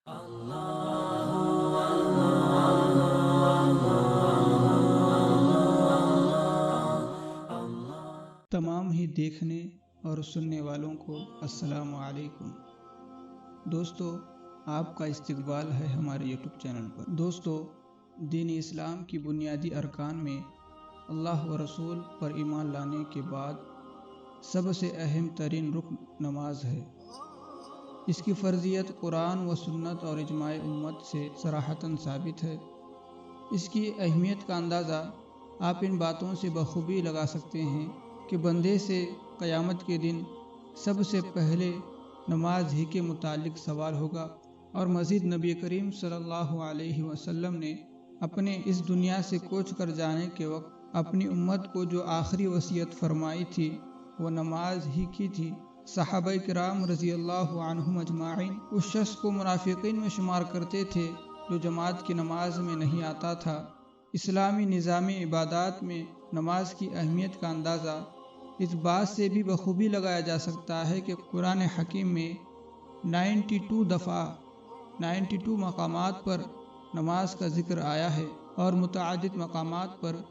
तमाम ही देखने और सुनने वालों को अस्सलाम वालेकुम। दोस्तों, आपका इस्तकबाल है हमारे यूट्यूब चैनल पर। दोस्तों, दीन इस्लाम की बुनियादी अरकान में अल्लाह व रसूल पर ईमान लाने के बाद सबसे अहम तरीन रुकन नमाज है। इसकी फ़र्ज़ियत कुरान व सुन्नत और इजमाए उम्मत से सराहतन साबित है। इसकी अहमियत का अंदाज़ा आप इन बातों से बखूबी लगा सकते हैं कि बंदे से क़यामत के दिन सबसे पहले नमाज ही के मुतालिक सवाल होगा। और मज़ीद नबी करीम सल्लल्लाहु अलैहि वसल्लम ने अपने इस दुनिया से कूच कर जाने के वक्त अपनी उम्मत को जो आखिरी वसीयत फरमाई थी वो नमाज ही की थी। सहाबाए किराम रज़ियल्लाहु अन्हुम अजमाइन उस शख्स को मुनाफिकीन में शुमार करते थे जो जमात की नमाज में नहीं आता था। इस्लामी निज़ामी इबादात में नमाज की अहमियत का अंदाज़ा इस बात से भी बखूबी लगाया जा सकता है कि कुरान हकीम में 92 दफ़ा 92 मकामात पर नमाज का जिक्र आया है और मुतअद्दिद मकामात पर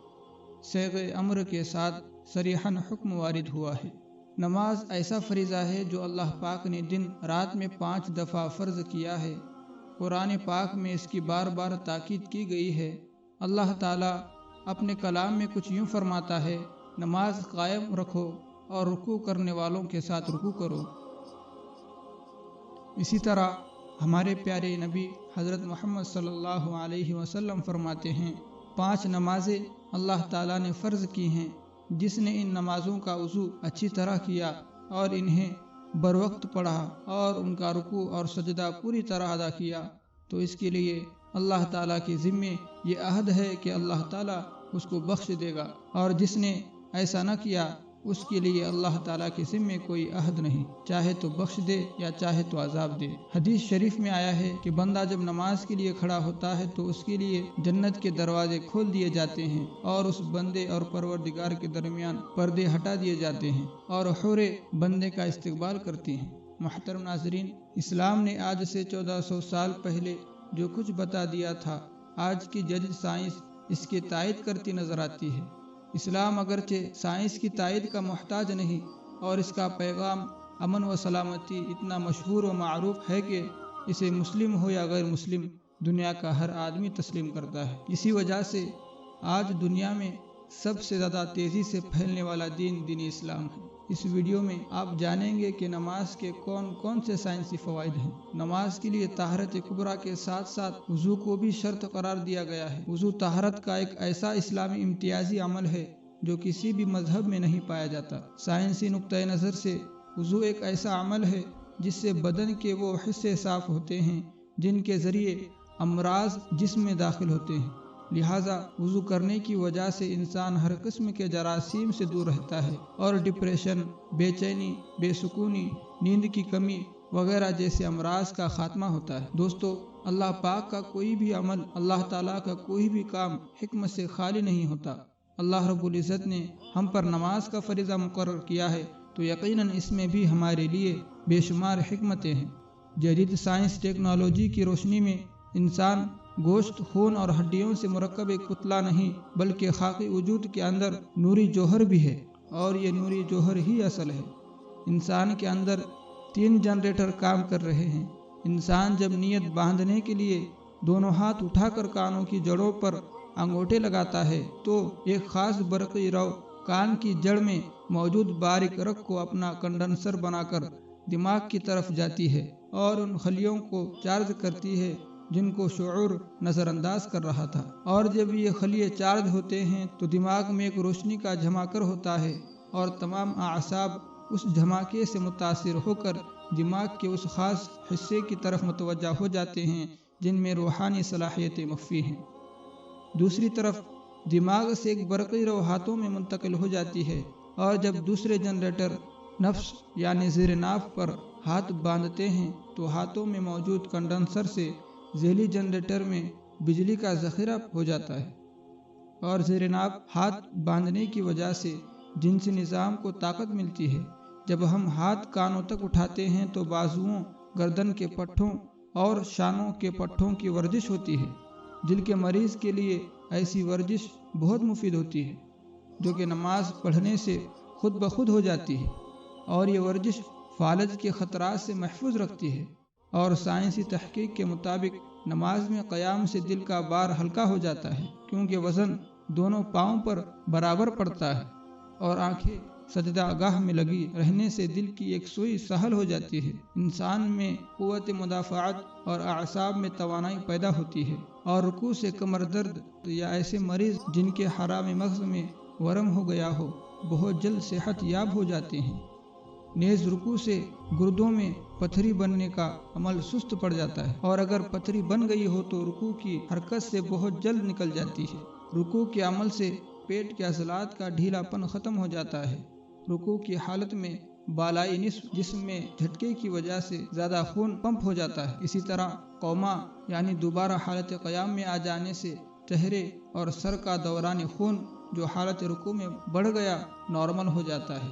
सीग़े अम्र के साथ सरीहन हुक्म वारिद हुआ है। नमाज ऐसा फरीज़ा है जो अल्लाह पाक ने दिन रात में 5 दफ़ा फ़र्ज़ किया है। कुरान पाक में इसकी बार बार ताकीद की गई है। अल्लाह ताला अपने कलाम में कुछ यूँ फरमाता है, नमाज कायम रखो और रुकू करने वालों के साथ रुकू करो। इसी तरह हमारे प्यारे नबी हज़रत मोहम्मद सल्लल्लाहु अलैहि वसल्लम फरमाते हैं, 5 नमाज़ें अल्लाह ताला ने फ़र्ज़ की हैं। जिसने इन नमाज़ों का वज़ू अच्छी तरह किया और इन्हें बरवक्त पढ़ा और उनका रुकू और सजदा पूरी तरह अदा किया तो इसके लिए अल्लाह ताला के ज़िम्मे ये अहद है कि अल्लाह ताला उसको बख्श देगा, और जिसने ऐसा न किया उसके लिए अल्लाह ताला के ज़िम्मे कोई अहद नहीं, चाहे तो बख्श दे या चाहे तो अजाब दे। हदीस शरीफ में आया है कि बंदा जब नमाज के लिए खड़ा होता है तो उसके लिए जन्नत के दरवाजे खोल दिए जाते हैं और उस बंदे और परवरदिगार के दरमियान पर्दे हटा दिए जाते हैं और हूरे बंदे का इस्तकबाल करती हैं। मुहतरम नाज़रीन, इस्लाम ने आज से 1400 साल पहले जो कुछ बता दिया था, आज की जदीद साइंस इसकी तायद करती नजर आती है। इस्लाम अगरचे साइंस की तायद का मोहताज नहीं और इसका पैगाम अमन व सलामती इतना मशहूर व मारूफ है कि इसे मुस्लिम हो या गैर मुस्लिम दुनिया का हर आदमी तस्लीम करता है। इसी वजह से आज दुनिया में सबसे ज़्यादा तेज़ी से फैलने वाला दीन इस्लाम है। इस वीडियो में आप जानेंगे कि नमाज के कौन कौन से साइंसी फ़वाइद हैं। नमाज के लिए ताहरत कुबरा के साथ साथ वज़ू को भी शर्त करार दिया गया है। वज़ू ताहरत का एक ऐसा इस्लामी इम्तियाजी अमल है जो किसी भी मजहब में नहीं पाया जाता। साइंसी नुक्ता नज़र से वज़ू एक ऐसा अमल है जिससे बदन के वो हिस्से साफ होते हैं जिनके ज़रिए अमराज जिस्म में दाखिल होते हैं। लिहाजा वज़ू करने की वजह से इंसान हर किस्म के जरासीम से दूर रहता है और डिप्रेशन, बेचैनी, बेसुकूनी, नींद की कमी वगैरह जैसे अमराज का खात्मा होता है। दोस्तों, अल्लाह पाक का कोई भी अमल, अल्लाह ताला का कोई भी काम हिकमत से खाली नहीं होता। अल्लाह रब्बुल इज़्ज़त ने हम पर नमाज का फरीज़ा मुकर्रर किया है तो यकीनन इसमें भी हमारे लिए बेशुमार हिकमतें हैं। जदीद साइंस टेक्नोलॉजी की रोशनी में इंसान गोश्त, खून और हड्डियों से मुरक्कब एक पुतला नहीं बल्कि खाकी वजूद के अंदर नूरी जौहर भी है और ये नूरी जौहर ही असल है। इंसान के अंदर 3 जनरेटर काम कर रहे हैं। इंसान जब नियत बांधने के लिए दोनों हाथ उठाकर कानों की जड़ों पर अंगूठे लगाता है तो एक खास बरक़ी रव कान की जड़ में मौजूद बारीक रग को अपना कंडेंसर बनाकर दिमाग की तरफ जाती है और उन खलियों को चार्ज करती है जिनको शऊर नज़रअंदाज कर रहा था। और जब ये खलिए चार्ज होते हैं तो दिमाग में एक रोशनी का झमाकर होता है और तमाम आसाब उस झमाके से मुतासिर होकर दिमाग के उस खास हिस्से की तरफ मुतवज्जा हो जाते हैं जिनमें रूहानी सलाहियतें मख्फी हैं। दूसरी तरफ दिमाग से एक बरक़ी रव हाथों में मुंतकिल हो जाती है और जब दूसरे जनरेटर नफ्स यानी ज़ेर नाफ पर हाथ बांधते हैं तो हाथों में मौजूद कंडेंसर से ज़ेली जनरेटर में बिजली का ज़ख़ीरा हो जाता है और ज़ेर नाफ हाथ बांधने की वजह से जिनसी निज़ाम को ताकत मिलती है। जब हम हाथ कानों तक उठाते हैं तो बाजुओं, गर्दन के पट्ठों اور شانوں کے پٹھوں کی ورزش ہوتی ہے۔ دل کے مریض کے لیے ایسی ورزش بہت مفید ہوتی ہے، جو کہ نماز پڑھنے سے خود بخود ہو جاتی ہے، اور یہ ورزش فالج کے خطرات سے محفوظ رکھتی ہے۔ اور سائنسی تحقیق کے مطابق نماز میں قیام سے دل کا بار ہلکا ہو جاتا ہے، کیونکہ وزن دونوں پاؤں پر برابر پڑتا ہے، اور آنکھیں سجدہ گاہ میں لگی رہنے سے دل کی ایک سوئی سہل ہو جاتی ہے۔ انسان میں قوت مدافعت اور اعصاب میں توانائی پیدا ہوتی ہے، اور رکوع سے کمر درد یا ایسے مریض جن کے حرام مغز میں ورم ہو گیا ہو بہت جلد صحت یاب ہو جاتے ہیں۔ نیز رکوع سے گردوں میں پتھری بننے کا عمل سست پڑ جاتا ہے، اور اگر پتھری بن گئی ہو تو رکوع کی حرکت سے بہت جلد نکل جاتی ہے۔ رکوع کے عمل سے پیٹ کے عضلات کا ڈھیلا پن ختم ہو جاتا ہے۔ رکوع کی حالت میں بالائی نصف جسم میں جھٹکے کی وجہ سے زیادہ خون پمپ ہو جاتا ہے۔ اسی طرح قوما یعنی دوبارہ حالت قیام میں آ جانے سے چہرے اور سر کا دوران خون جو حالت رکوع میں بڑھ گیا نارمل ہو جاتا ہے،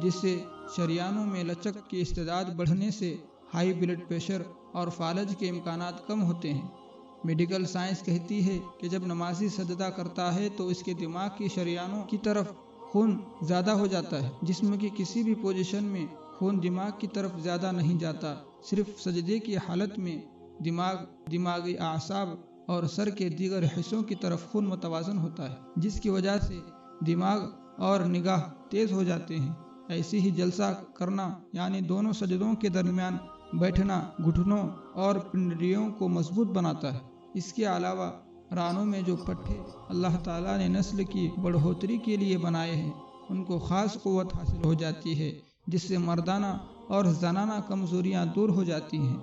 جس سے شریانوں میں لچک کی استعداد بڑھنے سے ہائی بلڈ پریشر اور فالج کے امکانات کم ہوتے ہیں۔ میڈیکل سائنس کہتی ہے کہ جب نمازی سجدہ کرتا ہے تو اس کے دماغ کی شریانوں کی طرف خون زیادہ ہو جاتا ہے۔ جسم کی کسی بھی پوزیشن میں خون دماغ کی طرف زیادہ نہیں جاتا، صرف سجدے کی حالت میں دماغی اعصاب اور سر کے دیگر حصوں کی طرف خون متوازن ہوتا ہے، جس کی وجہ سے دماغ اور نگاہ تیز ہو جاتے ہیں۔ ایسے ہی جلسہ کرنا یعنی دونوں سجدوں کے درمیان بیٹھنا گھٹنوں اور پنڈلیوں کو مضبوط بناتا ہے۔ اس کے علاوہ رانوں میں جو پٹھے اللہ تعالیٰ نے نسل کی بڑھوتری کے لیے بنائے ہیں ان کو خاص قوت حاصل ہو جاتی ہے، جس سے مردانہ اور زنانہ کمزوریاں دور ہو جاتی ہیں،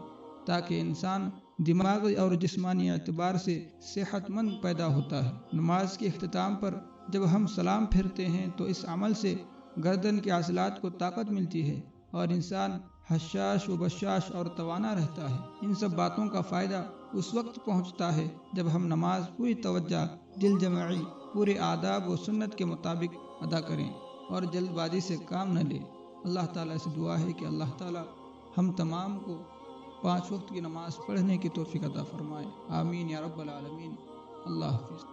تاکہ انسان دماغی اور جسمانی اعتبار سے صحت مند پیدا ہوتا ہے۔ نماز کے اختتام پر جب ہم سلام پھیرتے ہیں تو اس عمل سے گردن کے عضلات کو طاقت ملتی ہے اور انسان حشاش و بشاش اور توانا رہتا ہے۔ ان سب باتوں کا فائدہ اس وقت پہنچتا ہے جب ہم نماز پوری توجہ، دل جمعی، پورے آداب و سنت کے مطابق ادا کریں اور جلد بازی سے کام نہ لیں۔ اللہ تعالیٰ سے دعا ہے کہ اللہ تعالیٰ ہم تمام کو 5 وقت کی نماز پڑھنے کی توفیق عطا فرمائے۔ آمین یا رب العالمین۔ اللہ حافظ۔